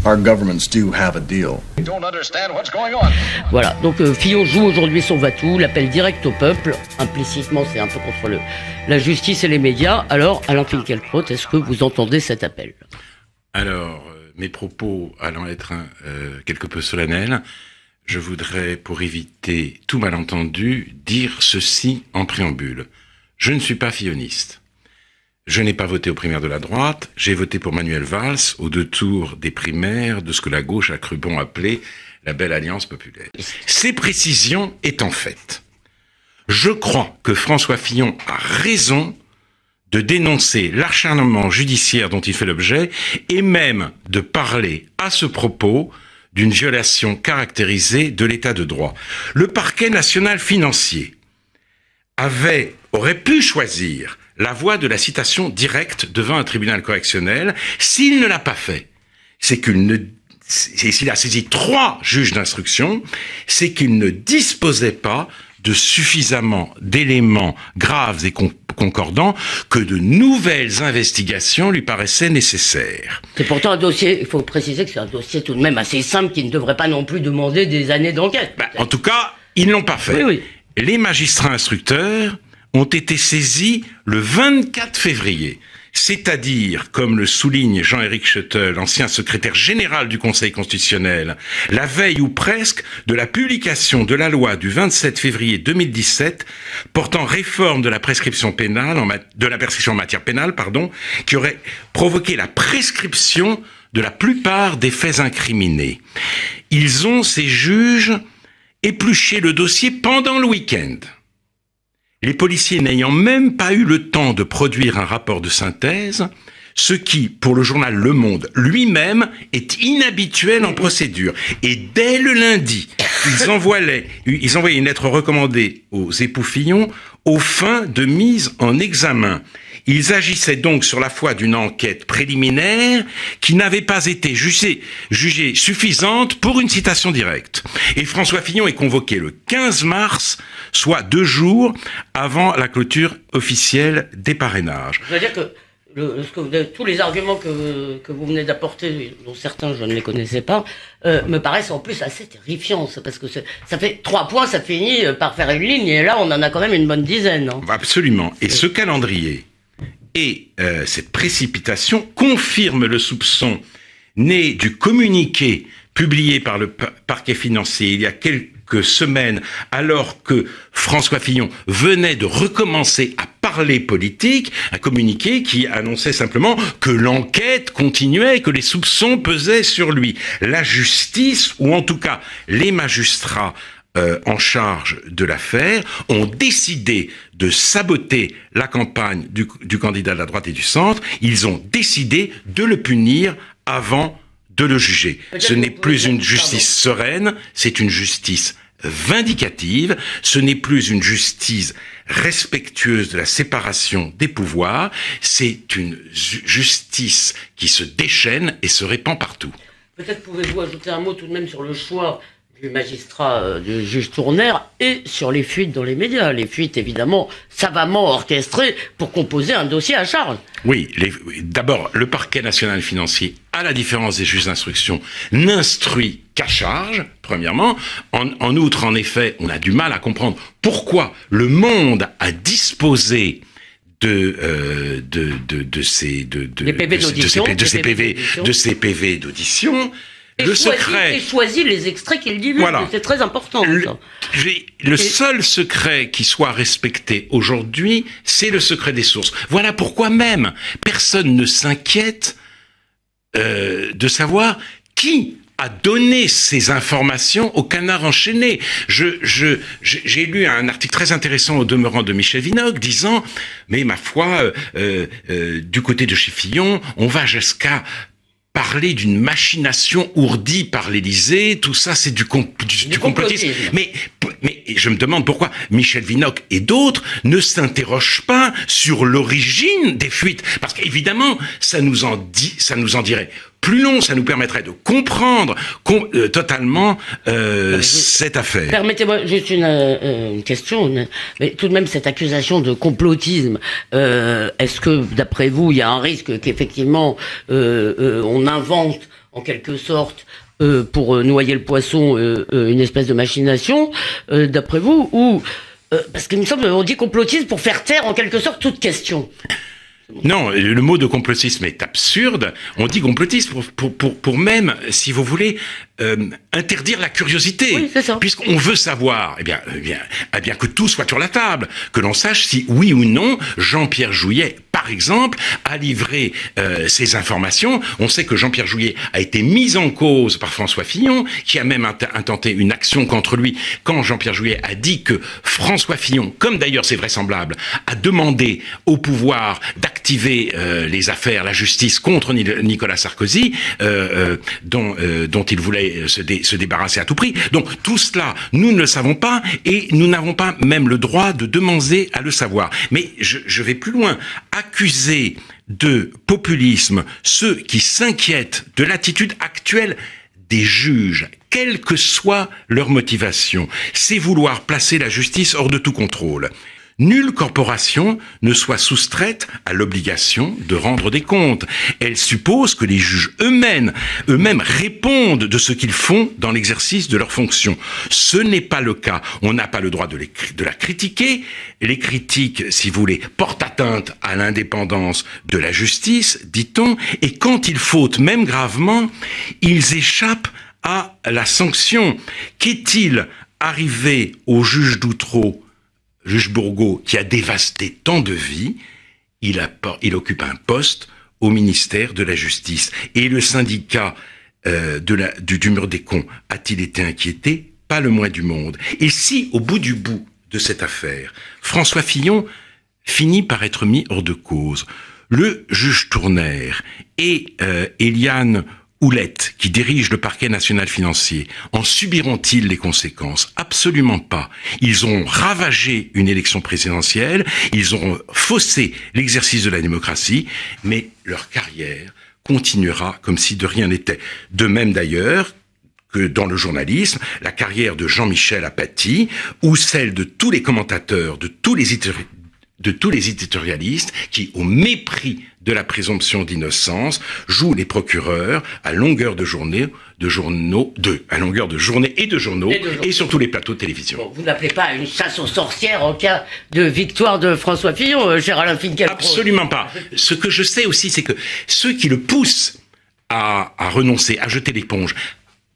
our governments do have a deal. Voilà, donc Fillon joue aujourd'hui son va-tout, l'appel direct au peuple. Implicitement, c'est un peu contre la justice et les médias. Alors, Alain Finkielkraut, est-ce que vous entendez cet appel ? Alors, mes propos allant être quelque peu solennels, je voudrais, pour éviter tout malentendu, dire ceci en préambule. Je ne suis pas filloniste. Je n'ai pas voté aux primaires de la droite, j'ai voté pour Manuel Valls aux 2 tours des primaires de ce que la gauche a cru bon appeler la belle alliance populaire. Ces précisions étant faites, je crois que François Fillon a raison de dénoncer l'acharnement judiciaire dont il fait l'objet et même de parler à ce propos d'une violation caractérisée de l'état de droit. Le parquet national financier aurait pu choisir la voie de la citation directe devant un tribunal correctionnel. S'il ne l'a pas fait, s'il a saisi 3 juges d'instruction, c'est qu'il ne disposait pas de suffisamment d'éléments graves et concordants que de nouvelles investigations lui paraissaient nécessaires. C'est pourtant un dossier, il faut préciser que c'est un dossier tout de même assez simple qui ne devrait pas non plus demander des années d'enquête. En tout cas, ils ne l'ont pas fait. Oui. Les magistrats instructeurs ont été saisis le 24 février. C'est-à-dire, comme le souligne Jean-Éric Schuttel, ancien secrétaire général du Conseil constitutionnel, la veille ou presque de la publication de la loi du 27 février 2017 portant réforme de la prescription pénale, de la prescription en matière pénale, qui aurait provoqué la prescription de la plupart des faits incriminés. Ils ont, ces juges, épluché le dossier pendant le week-end. Les policiers n'ayant même pas eu le temps de produire un rapport de synthèse, ce qui, pour le journal Le Monde lui-même, est inhabituel en procédure. Et dès le lundi, ils envoyaient une lettre recommandée aux époux Fillon aux fins de mise en examen. Ils agissaient donc sur la foi d'une enquête préliminaire qui n'avait pas été jugée suffisante pour une citation directe. Et François Fillon est convoqué le 15 mars, soit 2 jours avant la clôture officielle des parrainages. Je veux dire que tous les arguments que vous venez d'apporter, dont certains je ne les connaissais pas, me paraissent en plus assez terrifiants. Parce que ça fait 3 points, ça finit par faire une ligne, et là on en a quand même une bonne dizaine. Hein. Absolument. Et ce calendrier et cette précipitation confirment le soupçon né du communiqué publié par le parquet financier il y a quelques semaines, alors que François Fillon venait de recommencer à parler politique, un communiqué qui annonçait simplement que l'enquête continuait, que les soupçons pesaient sur lui. La justice, ou en tout cas les magistrats en charge de l'affaire, ont décidé de saboter la campagne du candidat de la droite et du centre. Ils ont décidé de le punir avant de le juger. Ce n'est plus une justice sereine, c'est une justice vindicative, ce n'est plus une justice respectueuse de la séparation des pouvoirs, c'est une justice qui se déchaîne et se répand partout. Peut-être pouvez-vous ajouter un mot tout de même sur le choix du magistrat, du juge Tourner, et sur les fuites dans les médias. Les fuites, évidemment, savamment orchestrées pour composer un dossier à charge. Oui, d'abord, le parquet national financier, à la différence des juges d'instruction, n'instruit qu'à charge, premièrement. En outre, en effet, on a du mal à comprendre pourquoi le Monde a disposé de ces PV d'audition. Et choisit les extraits qu'il divulgue. Voilà. C'est très important. Le seul secret qui soit respecté aujourd'hui, c'est le secret des sources. Voilà pourquoi même personne ne s'inquiète de savoir qui a donné ces informations au Canard enchaîné. J'ai lu un article très intéressant au demeurant de Michel Vinocq disant, mais ma foi, du côté de chez Fillon, on va jusqu'à parler d'une machination ourdie par l'Élysée, tout ça c'est du complotisme. Mais je me demande pourquoi Michel Vinocq et d'autres ne s'interrogent pas sur l'origine des fuites. Parce qu'évidemment, ça nous en dirait plus long, ça nous permettrait de comprendre totalement cette affaire. Permettez-moi juste une question, mais tout de même cette accusation de complotisme, est-ce que d'après vous, il y a un risque qu'effectivement on invente en quelque sorte, pour noyer le poisson, une espèce de machination, d'après vous, ou parce qu'il me semble qu'on dit complotiste pour faire taire en quelque sorte toute question. Non, le mot de complotisme est absurde. On dit complotiste pour même, si vous voulez, interdire la curiosité. Oui, c'est ça. Puisqu'on veut savoir, eh bien, que tout soit sur la table, que l'on sache si oui ou non Jean-Pierre Jouyet, par exemple, a livré ces informations. On sait que Jean-Pierre Jouyet a été mis en cause par François Fillon, qui a même intenté une action contre lui quand Jean-Pierre Jouyet a dit que François Fillon, comme d'ailleurs c'est vraisemblable, a demandé au pouvoir d'activer les affaires, la justice contre Nicolas Sarkozy, dont il voulait se débarrasser à tout prix. Donc tout cela, nous ne le savons pas et nous n'avons pas même le droit de demander à le savoir. Mais je vais plus loin. Accuser de populisme ceux qui s'inquiètent de l'attitude actuelle des juges, quelle que soit leur motivation, c'est vouloir placer la justice hors de tout contrôle. Nulle corporation ne soit soustraite à l'obligation de rendre des comptes. Elle suppose que les juges eux-mêmes répondent de ce qu'ils font dans l'exercice de leurs fonctions. Ce n'est pas le cas. On n'a pas le droit de la critiquer. Les critiques, si vous voulez, portent atteinte à l'indépendance de la justice, dit-on, et quand ils fautent, même gravement, ils échappent à la sanction. Qu'est-il arrivé au juge d'Outreau, juge Bourgault, qui a dévasté tant de vies? Il occupe un poste au ministère de la Justice. Et le syndicat du mur des cons a-t-il été inquiété? Pas le moins du monde. Et si, au bout du bout de cette affaire, François Fillon finit par être mis hors de cause, le juge Tournaire et Éliane Houlette, qui dirige le parquet national financier, en subiront-ils les conséquences? Absolument pas. Ils ont ravagé une élection présidentielle, ils ont faussé l'exercice de la démocratie, mais leur carrière continuera comme si de rien n'était. De même d'ailleurs que dans le journalisme, la carrière de Jean-Michel Apathy, ou celle de tous les commentateurs, de tous les éditorialistes qui, au mépris de la présomption d'innocence, jouent les procureurs à longueur de journée, et sur tous les plateaux de télévision. Bon, vous n'appelez pas à une chasse aux sorcières en cas de victoire de François Fillon, cher Alain Finkielkraut? Absolument pas. Ce que je sais aussi, c'est que ceux qui le poussent à renoncer, à jeter l'éponge,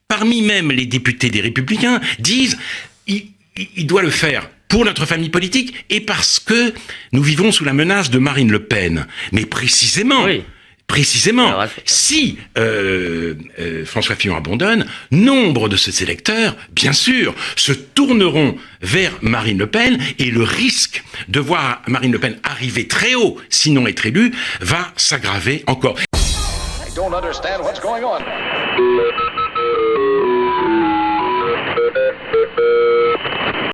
parmi même les députés des Républicains, disent il doit le faire pour notre famille politique et parce que nous vivons sous la menace de Marine Le Pen. Mais précisément, alors, si François Fillon abandonne, nombre de ses électeurs, bien sûr, se tourneront vers Marine Le Pen et le risque de voir Marine Le Pen arriver très haut, sinon être élue, va s'aggraver encore. I don't understand what's going on.